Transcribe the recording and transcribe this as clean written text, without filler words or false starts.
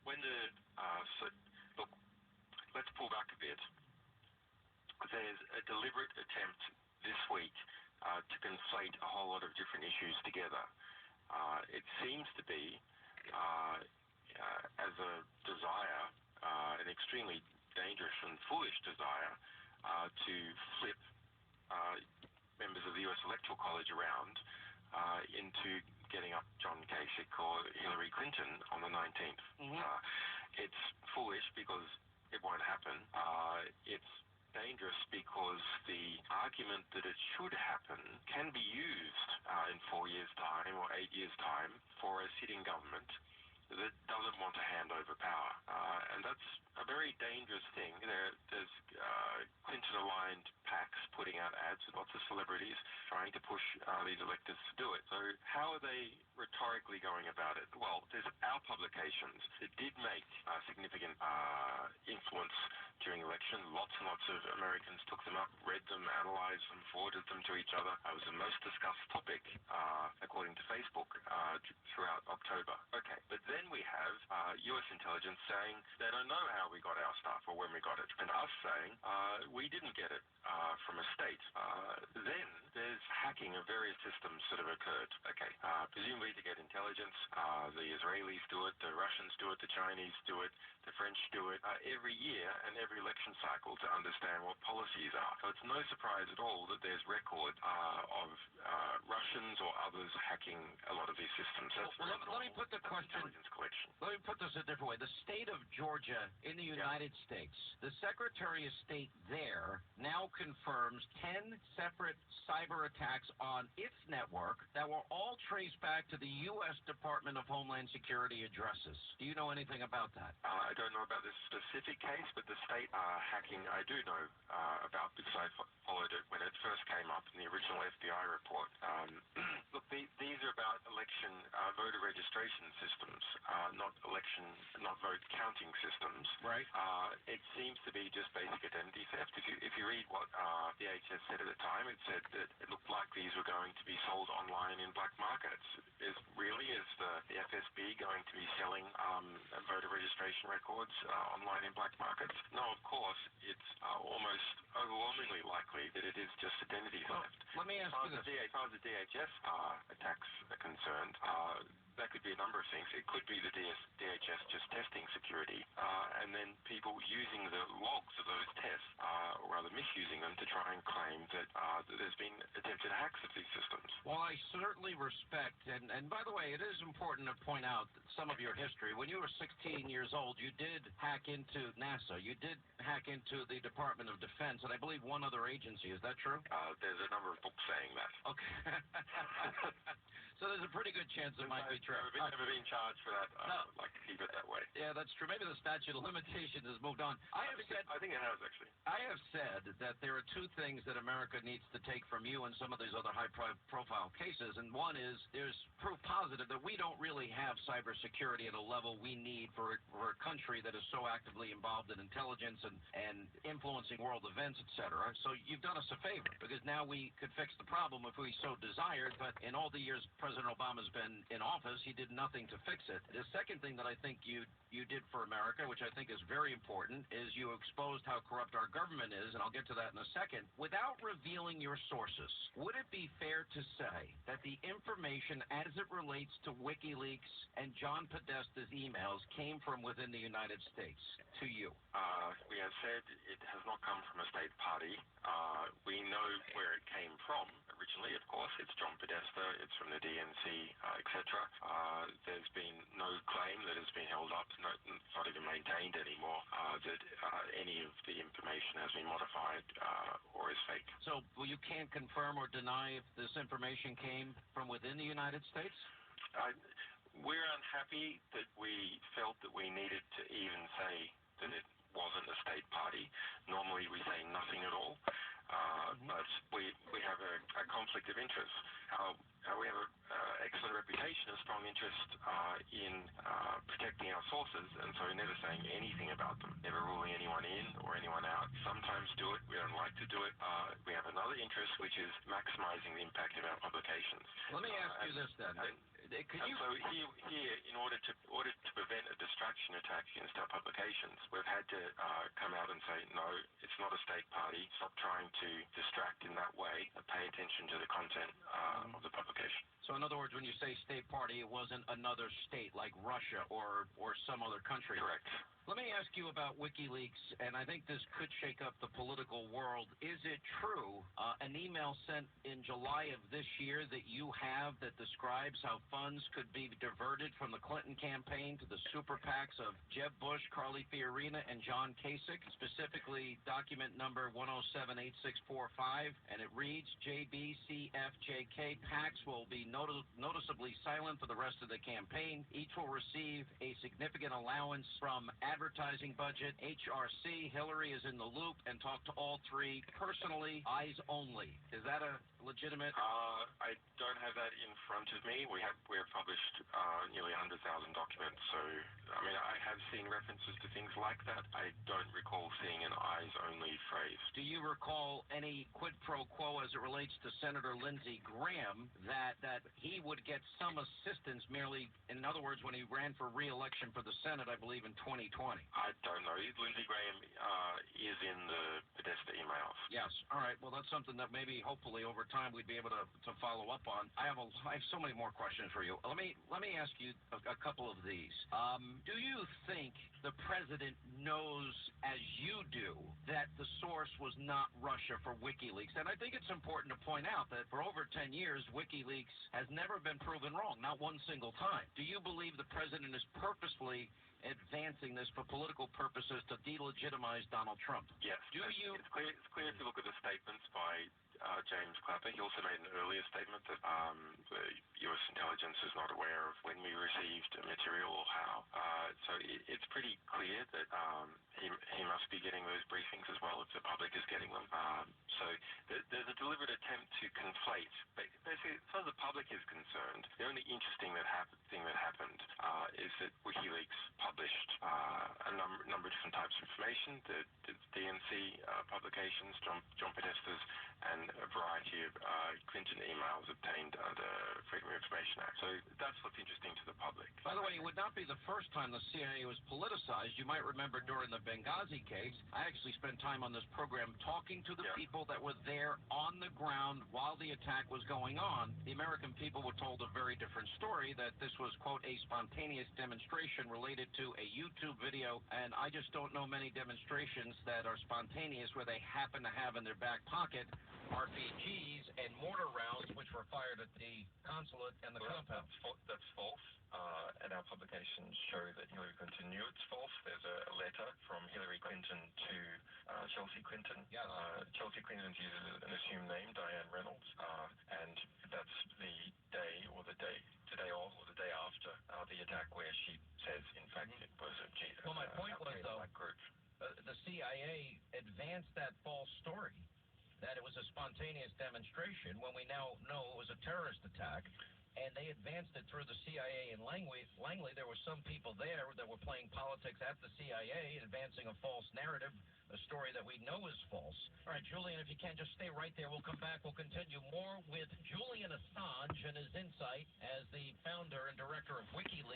when look, let's pull back a bit. There's a deliberate attempt this week to conflate a whole lot of different issues together. It seems to be as a desire, an extremely dangerous and foolish desire, to flip members of the U.S. Electoral College around into getting up John Kasich or Hillary Clinton on the 19th. It's foolish because it won't happen. It's dangerous because the argument that it should happen can be used in 4 years' time or 8 years' time for a sitting government that doesn't want to hand over power. And that's a very dangerous thing. There's Clinton-aligned PACs putting out ads with lots of celebrities trying to push these electors to do it. So how are they rhetorically going about it? Well, there's our publications that did make significant influence during election. Lots and lots of Americans took them up, read them, analyzed them, forwarded them to each other. It was the most discussed topic, according to Facebook, throughout October. Okay, but then we have U.S. intelligence saying they don't know how we got our stuff or when we got it, and us saying we didn't get it from a state. Then there's hacking of various systems that have occurred. Okay, presumably to get intelligence. The Israelis do it, the Russians do it, the Chinese do it, the French do it every year and every election cycle to understand what policies are. So it's no surprise at all that there's record of Russians or others hacking a lot of these systems. Let me put the question. Collection. Let me put this a different way. The state of Georgia in the United States, the Secretary of State there now confirms 10 separate cyber attacks on its network that were all traced back to the U.S. Department of Homeland Security addresses. Do you know anything about that? I don't know about this specific case, but the state hacking I do know about because I followed it when it first came up in the original FBI report. Look, these are about election voter registration systems. Not vote counting systems. Right. It seems to be just basic identity theft. If you read what the DHS said at the time, it said that it looked like these were going to be sold online in black markets. Is the FSB going to be selling voter registration records online in black markets? No, of course. It's almost overwhelmingly likely that it is just identity theft. Let me ask you this. As far as the DHS attacks are concerned, that could be a number of things. It could be the DHS just testing security, and then people using the logs of those tests, or rather misusing them to try and claim that there's been attempted hacks of these systems. Well, I certainly respect, and by the way, it is important to point out some of your history. When you were 16 years old, you did hack into NASA. You did hack into the Department of Defense, and I believe one other agency. Is that true? There's a number of books saying that. Okay. So there's a pretty good chance it might be true. Never been charged for that. I'd like to keep it that way. Yeah, that's true. Maybe the statute of limitations has moved on. I think it has, actually. I have said that there are two things that America needs to take from you and some of these other high-profile cases, and one is there's proof positive that we don't really have cybersecurity at a level we need for a country that is so actively involved in intelligence and influencing world events, etc. So you've done us a favor, because now we could fix the problem if we so desired, but in all the years President Obama's been in office, he did nothing to fix it. The second thing that I think you did for America, which I think is very important, is you exposed how corrupt our government is, and I'll get to that in a second. Without revealing your sources, would it be fair to say that the information as it relates to WikiLeaks and John Podesta's emails came from within the United States to you? We have said it has not come from a state party. We know where it came from originally, of course. It's John Podesta, it's from the DNC, etc. There's been no claim that has been held up, not even maintained anymore, that any of the information has been modified or is fake. So you can't confirm or deny if this information came from within the United States? We're unhappy that we felt that we needed to even say that it wasn't a state party. Normally we say nothing at all, but we have a conflict of interest. We have an excellent reputation, a strong interest in protecting our sources, and so never saying anything about them, never ruling anyone in or anyone out. Sometimes do it, we don't like to do it. We have another interest, which is maximizing the impact of our publications. Let me ask you this then. So here, in order to prevent a distraction attack against our publications. We've had to come out and say, no, it's not a state party. Stop trying to distract in that way. Pay attention to the content of the publication. So in other words, when you say state party, it wasn't another state like Russia or some other country. Correct. Let me ask you about WikiLeaks, and I think this could shake up the political world. Is it true, an email sent in July of this year that you have that describes how funds could be diverted from the Clinton campaign to the super PACs of Jeb Bush, Carly Fiorina, and John Kasich, specifically document number 1078645, and it reads, JBCFJK PACs will be noticeably silent for the rest of the campaign. Each will receive a significant allowance from advertising budget. HRC, Hillary is in the loop and talked to all three personally, eyes only. Is that a legitimate? I don't have that in front of me. We have published nearly 100,000 documents, so I mean I have seen references to things like that. I don't recall seeing an eyes only phrase. Do you recall any quid pro quo as it relates to Senator Lindsey Graham that he would get some assistance merely, in other words, when he ran for re-election for the Senate, I believe in 2020? I don't know. Lindsey Graham is in the Podesta emails. Yes. All right. Well, that's something that maybe, hopefully, over time we'd be able to follow up on. I have so many more questions for you. Let me ask you a couple of these. Do you think the president knows, as you do, that the source was not Russia for WikiLeaks? And I think it's important to point out that for over 10 years, WikiLeaks has never been proven wrong, not one single time. Do you believe the president is purposefully advancing this for political purposes to delegitimize Donald Trump? Yes. It's clear if you look at the statements by James Clapper. He also made an earlier statement that the U.S. intelligence is not aware of when we received material or how. So it's pretty clear that he must be getting those briefings as well if the public is getting them. So there's a deliberate attempt to conflate. Basically, as far as the public is concerned, the only interesting thing that happened is that WikiLeaks published a number of different types of information, the DNC publications, John Podesta's, and a variety of Clinton emails obtained under Freedom of Information Act. So that's what's interesting to the public. By the way, it would not be the first time the CIA was politicized. You might remember during the Benghazi case, I actually spent time on this program talking to the people that were there on the ground while the attack was going on. The American people were told a very different story, that this was, quote, a spontaneous demonstration related to a YouTube video, and I just don't know many demonstrations that are spontaneous where they happen to have in their back pocket RPGs and mortar rounds which were fired at the consulate and the compound. That's false. And our publications show that Hillary Clinton knew it's false. There's a letter from Hillary Clinton to Chelsea Clinton. Yes. Chelsea Clinton uses an assumed name, Diane Reynolds, and that's the day or the day of or the day after the attack where she says, in fact, it was a Well, my point was, though, group. The CIA advanced that false story, that it was a spontaneous demonstration, when we now know it was a terrorist attack, and they advanced it through the CIA in Langley. There were some people there that were playing politics at the CIA, advancing a false narrative, a story that we know is false. All right, Julian, if you can just stay right there. We'll come back. We'll continue more with Julian Assange and his insight as the founder and director of WikiLeaks.